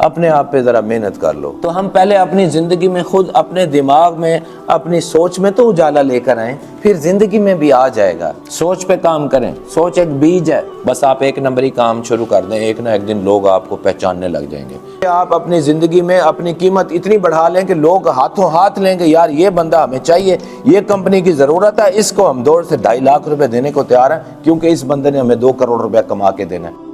اپنے آپ پہ ذرا محنت کر لو۔ تو ہم پہلے اپنی زندگی میں خود اپنے دماغ میں اپنی سوچ میں تو اجالا لے کر آئیں، پھر زندگی میں بھی آ جائے گا۔ سوچ پہ کام کریں، سوچ ایک بیج ہے، بس آپ ایک نمبری کام شروع کر دیں، ایک نہ ایک دن لوگ آپ کو پہچاننے لگ جائیں گے۔ آپ اپنی زندگی میں اپنی قیمت اتنی بڑھا لیں کہ لوگ ہاتھوں ہاتھ لیں گے، یار یہ بندہ ہمیں چاہیے، یہ کمپنی کی ضرورت ہے، اس کو ہم 2 سے 2.5 لاکھ روپے دینے کو تیار ہیں کیونکہ اس بندے نے ہمیں 2 کروڑ روپے کما کے دینا ہے۔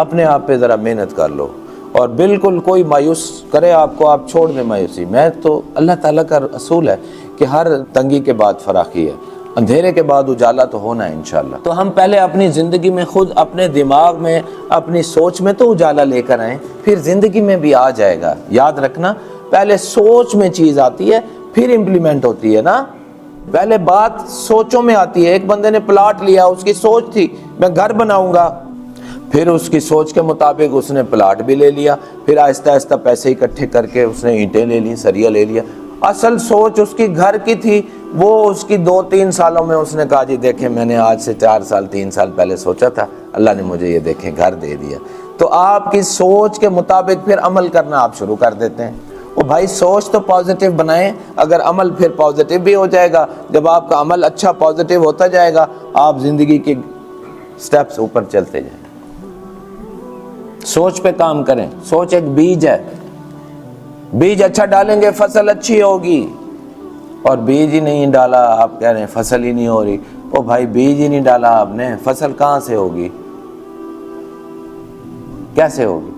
اپنے آپ پہ ذرا محنت کر لو، اور بالکل کوئی مایوس کرے آپ کو، آپ چھوڑ دیں مایوسی۔ میں تو اللہ تعالیٰ کا اصول ہے کہ ہر تنگی کے بعد فراخی ہے، اندھیرے کے بعد اجالا تو ہونا ہے انشاءاللہ۔ تو ہم پہلے اپنی زندگی میں خود اپنے دماغ میں اپنی سوچ میں تو اجالا لے کر آئیں، پھر زندگی میں بھی آ جائے گا۔ یاد رکھنا، پہلے سوچ میں چیز آتی ہے پھر امپلیمنٹ ہوتی ہے نا۔ پہلے بات سوچوں میں آتی ہے۔ ایک بندے نے پلاٹ لیا، اس کی سوچ تھی میں گھر بناؤں گا، پھر اس کی سوچ کے مطابق اس نے پلاٹ بھی لے لیا، پھر آہستہ آہستہ پیسے اکٹھے کر کے اس نے اینٹیں لے لی، سریا لے لیا۔ اصل سوچ اس کی گھر کی تھی، وہ اس کی 2-3 سالوں میں اس نے کہا جی دیکھیں میں نے آج سے 4 سال 3 سال پہلے سوچا تھا، اللہ نے مجھے یہ دیکھیں گھر دے دیا۔ تو آپ کی سوچ کے مطابق پھر عمل کرنا آپ شروع کر دیتے ہیں۔ وہ بھائی سوچ تو پازیٹیو بنائیں، اگر عمل پھر پازیٹیو بھی ہو جائے گا۔ جب آپ کا عمل اچھا پازیٹیو ہوتا جائے گا، آپ زندگی کے سٹیپس اوپر چلتے جائیں۔ سوچ پہ کام کریں، سوچ ایک بیج ہے، بیج اچھا ڈالیں گے فصل اچھی ہوگی، اور بیج ہی نہیں ڈالا آپ کہہ رہے ہیں فصل ہی نہیں ہو رہی۔ او بھائی بیج ہی نہیں ڈالا آپ نے، فصل کہاں سے ہوگی، کیسے ہوگی؟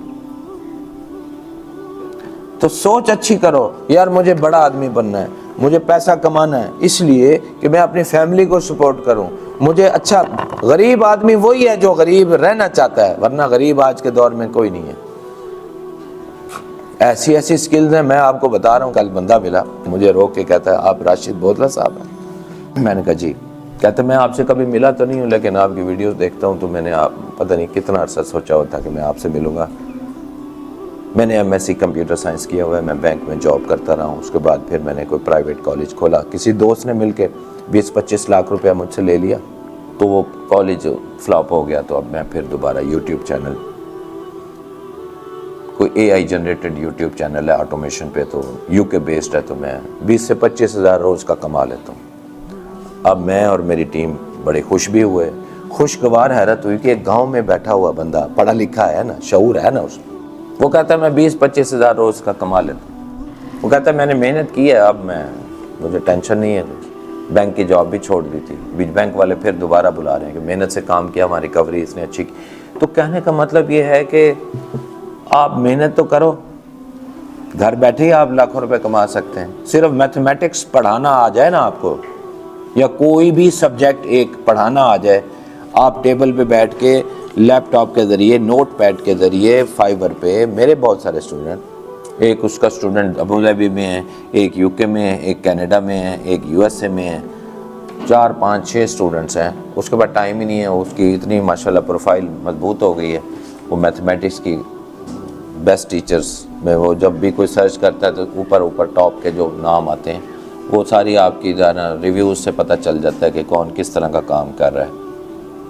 تو سوچ اچھی کرو، یار مجھے بڑا آدمی بننا ہے، مجھے پیسہ کمانا ہے اس لیے کہ میں اپنی فیملی کو سپورٹ کروں، مجھے اچھا۔ غریب آدمی وہی ہے جو غریب رہنا چاہتا ہے، ورنہ غریب آج کے دور میں کوئی نہیں ہے۔ ایسی ایسی سکلز ہیں، میں آپ کو بتا رہا ہوں۔ کل بندہ ملا مجھے، روک کے کہتا ہے آپ راشد بودلہ صاحب ہیں؟ میں نے کہا جی۔ کہتا ہے میں آپ سے کبھی ملا تو نہیں ہوں لیکن آپ کی ویڈیوز دیکھتا ہوں، تو میں نے آپ پتہ نہیں کتنا عرصہ سوچا ہوتا کہ میں آپ سے ملوں گا۔ میں نے MSc کمپیوٹر سائنس کیا ہوا ہے، میں بینک میں جاب کرتا رہا ہوں، اس کے بعد پھر میں نے کوئی پرائیویٹ کالج کھولا، کسی دوست نے مل کے 20-25 لاکھ روپیہ مجھ سے لے لیا، تو وہ کالج فلاپ ہو گیا۔ تو اب میں پھر دوبارہ یوٹیوب چینل، کوئی AI جنریٹڈ یوٹیوب چینل ہے آٹومیشن پہ، تو UK بیسڈ ہے، تو میں 20 سے 25 ہزار روز کا کما لیتا ہوں۔ اب میں اور میری ٹیم بڑے خوش بھی ہوئے، خوشگوار حیرت ہوئی کہ ایک گاؤں میں بیٹھا ہوا بندہ پڑھا لکھا ہے نا، شعور ہے نا اس میں، وہ کہتا ہے میں 20-25 ہزار روز کا کما لیتا ہوں۔ وہ کہتا ہے میں نے محنت کی ہے، اب مجھے ٹینشن نہیں ہے۔ بینک کی جاب بھی چھوڑ دی تھی، بیچ بینک والے پھر دوبارہ بلا رہے ہیں کہ محنت سے کام کیا، ہماری ریکوری اس نے اچھی کی۔ تو کہنے کا مطلب یہ ہے کہ آپ محنت تو کرو، گھر بیٹھے ہی آپ لاکھوں روپے کما سکتے ہیں۔ صرف میتھمیٹکس پڑھانا آ جائے نا آپ کو، یا کوئی بھی سبجیکٹ ایک پڑھانا آ جائے، آپ ٹیبل پہ بیٹھ کے لیپ ٹاپ کے ذریعے، نوٹ پیڈ کے ذریعے، فائبر پہ، میرے بہت سارے اسٹوڈنٹ، ایک اس کا اسٹوڈنٹ ابوظہبی میں ہے، ایک UK میں ہے، ایک کینیڈا میں ہے، ایک USA میں ہے، 4-5-6 اسٹوڈنٹس ہیں۔ اس کے بعد ٹائم ہی نہیں ہے، اس کی اتنی ماشاءاللہ پروفائل مضبوط ہو گئی ہے، وہ میتھمیٹکس کی بیسٹ ٹیچرز میں، وہ جب بھی کوئی سرچ کرتا ہے تو اوپر ٹاپ کے جو نام آتے ہیں وہ ساری آپ کی ریویوز سے پتہ چل جاتا ہے کہ کون کس طرح کا کام کر رہا ہے۔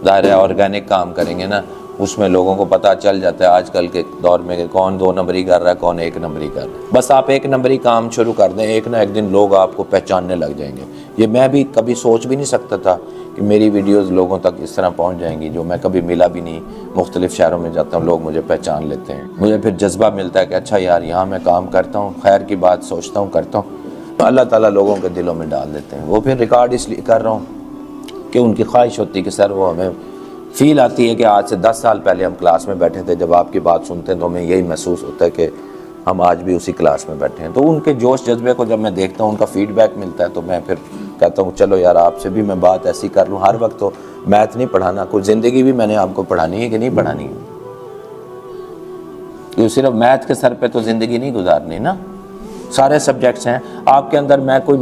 ظاہر ہے آرگینک کام کریں گے نا، اس میں لوگوں کو پتہ چل جاتا ہے آج کل کے دور میں کہ کون 2 نمبری کر رہا ہے، کون 1 نمبری کر رہا ہے۔ بس آپ 1 نمبری کام شروع کر دیں، ایک نہ ایک دن لوگ آپ کو پہچاننے لگ جائیں گے۔ یہ میں بھی کبھی سوچ بھی نہیں سکتا تھا کہ میری ویڈیوز لوگوں تک اس طرح پہنچ جائیں گی، جو میں کبھی ملا بھی نہیں۔ مختلف شہروں میں جاتا ہوں، لوگ مجھے پہچان لیتے ہیں، مجھے پھر جذبہ ملتا ہے کہ اچھا یار یہاں میں کام کرتا ہوں، خیر کی بات سوچتا ہوں، کرتا ہوں، اللہ تعالیٰ لوگوں کے دلوں میں ڈال دیتے ہیں۔ وہ پھر ریکارڈ اس لیے کر رہا ہوں کہ ان کی خواہش ہوتی ہے کہ سر، وہ ہمیں فیل آتی ہے کہ آج سے 10 سال پہلے ہم کلاس میں بیٹھے تھے، جب آپ کی بات سنتے ہیں تو ہمیں یہی محسوس ہوتا ہے کہ ہم آج بھی اسی کلاس میں بیٹھے ہیں۔ تو ان کے جوش جذبے کو جب میں دیکھتا ہوں، ان کا فیڈ بیک ملتا ہے، تو میں پھر کہتا ہوں چلو یار آپ سے بھی میں بات ایسی کر لوں۔ ہر وقت تو میتھ نہیں پڑھانا، کوئی زندگی بھی میں نے آپ کو پڑھانی ہے کہ نہیں پڑھانی ہے، کیوں صرف میتھ کے سر پہ تو زندگی نہیں گزارنی نا، سارے سبجیکٹس ہیں آپ کے اندر۔ میں کوئی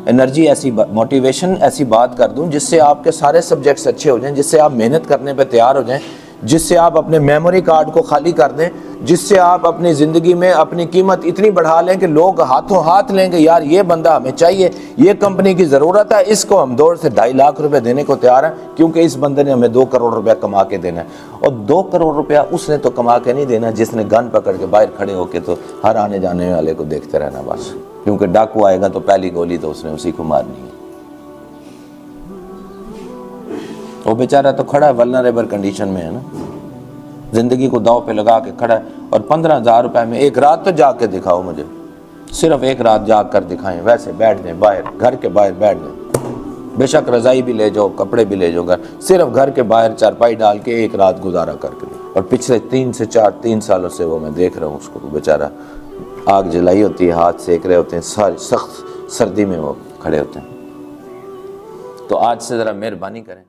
انرجی ایسی، موٹیویشن ایسی بات کر دوں جس سے آپ کے سارے سبجیکٹس اچھے ہو جائیں، جس سے آپ محنت کرنے پہ تیار ہو جائیں جس سے آپ اپنے میموری کارڈ کو خالی کر دیں، جس سے آپ اپنی زندگی میں اپنی قیمت اتنی بڑھا لیں کہ لوگ ہاتھوں ہاتھ لیں گے یار یہ بندہ ہمیں چاہیے، یہ کمپنی کی ضرورت ہے، اس کو ہم 2 سے 2.5 لاکھ روپے دینے کو تیار ہیں کیونکہ اس بندے نے ہمیں 2 کروڑ روپے کما کے دینا ہے۔ اور 2 کروڑ روپیہ اس نے تو کما کے نہیں دینا جس نے گن پکڑ کے باہر کھڑے ہو کے تو ہر آنے جانے والے کو دیکھتے رہنا بس، کیونکہ ڈاکو آئے گا تو پہلی گولی تو اس نے اسی کو مارنی ہے۔ وہ بیچارہ تو کھڑا ہے ولنریبل کنڈیشن میں ہے نا، زندگی کو داؤ پہ لگا کے کھڑا ہے، اور 15,000 روپے میں ایک رات تو جا کے دکھاؤ مجھے، صرف ایک رات جا کر دکھائیں، ویسے بیٹھ جائیں باہر، گھر کے باہر بیٹھ جائیں، بے شک رضائی بھی لے جاؤ، کپڑے بھی لے جاؤ گھر، صرف گھر کے باہر چارپائی ڈال کے ایک رات گزارا کر کے دیں۔ اور پچھلے 3 سالوں سے وہ میں دیکھ رہا ہوں اس کو، بیچارہ آگ جلائی ہوتی ہے، ہاتھ سیک رہے ہوتے ہیں، ساری سخت سردی میں وہ کھڑے ہوتے ہیں۔ تو آج سے ذرا مہربانی کریں۔